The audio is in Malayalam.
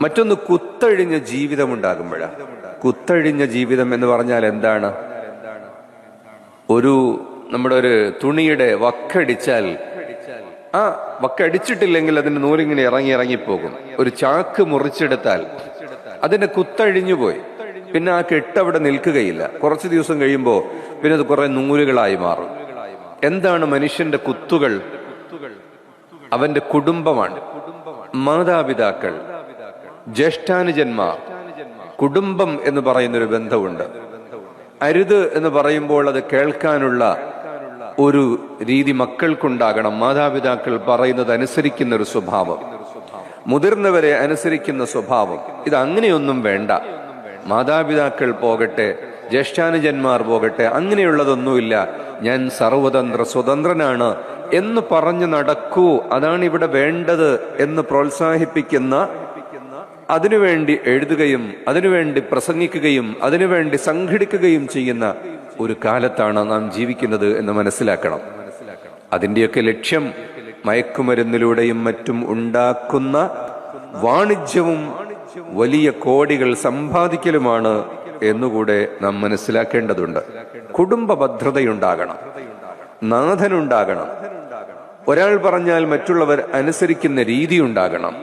മറ്റൊന്ന് കുത്തഴിഞ്ഞ ജീവിതം ഉണ്ടാകുമ്പോഴാണ്. കുത്തഴിഞ്ഞ ജീവിതം എന്ന് പറഞ്ഞാൽ എന്താണ്? നമ്മുടെ ഒരു തുണിയുടെ വക്കടിച്ചാൽ ആ വക്കടിച്ചിട്ടില്ലെങ്കിൽ അതിന്റെ നൂലിങ്ങനെ ഇറങ്ങിപ്പോകും. ഒരു ചാക്ക് മുറിച്ചെടുത്താൽ അതിന്റെ കുത്തഴിഞ്ഞുപോയി, പിന്നെ ആ കെട്ടവിടെ നിൽക്കുകയില്ല. കുറച്ചു ദിവസം കഴിയുമ്പോൾ പിന്നെ അത് കുറെ നൂലുകളായി മാറും. എന്താണ് മനുഷ്യന്റെ കുത്തുകൾ? അവന്റെ കുടുംബമാണ്. മാതാപിതാക്കൾ, ജ്യേഷ്ഠാനുജന്മാർ, കുടുംബം എന്ന് പറയുന്നൊരു ബന്ധമുണ്ട്. അരുത് എന്ന് പറയുമ്പോൾ അത് കേൾക്കാനുള്ള ഒരു രീതി മക്കൾക്കുണ്ടാകണം. മാതാപിതാക്കൾ പറയുന്നത് അനുസരിക്കുന്ന ഒരു സ്വഭാവം, മുതിർന്നവരെ അനുസരിക്കുന്ന സ്വഭാവം. ഇത് അങ്ങനെയൊന്നും വേണ്ട. മാതാപിതാക്കൾ പോകട്ടെ, ജ്യേഷ്ഠാനുജന്മാർ പോകട്ടെ, അങ്ങനെയുള്ളതൊന്നുമില്ല. ഞാൻ സ്വതന്ത്രനാണ് എന്ന് പറഞ്ഞു നടക്കൂ, അതാണ് ഇവിടെ വേണ്ടത് എന്ന് പ്രോത്സാഹിപ്പിക്കുന്ന, അതിനുവേണ്ടി എഴുതുകയും അതിനുവേണ്ടി പ്രസംഗിക്കുകയും അതിനുവേണ്ടി സംഘടിക്കുകയും ചെയ്യുന്ന ഒരു കാലത്താണ് നാം ജീവിക്കുന്നത് എന്ന് മനസ്സിലാക്കണം. അതിൻ്റെയൊക്കെ ലക്ഷ്യം മയക്കുമരുന്നിലൂടെയും മറ്റും ഉണ്ടാക്കുന്ന വാണിജ്യവും വലിയ കോടികൾ സമ്പാദിക്കലുമാണ് എന്നുകൂടെ നാം മനസ്സിലാക്കേണ്ടതുണ്ട്. കുടുംബ ഭദ്രതയുണ്ടാകണം, നാഥനുണ്ടാകണം, ഒരാൾ പറഞ്ഞാൽ മറ്റുള്ളവർ അനുസരിക്കുന്ന രീതി ഉണ്ടാകണം.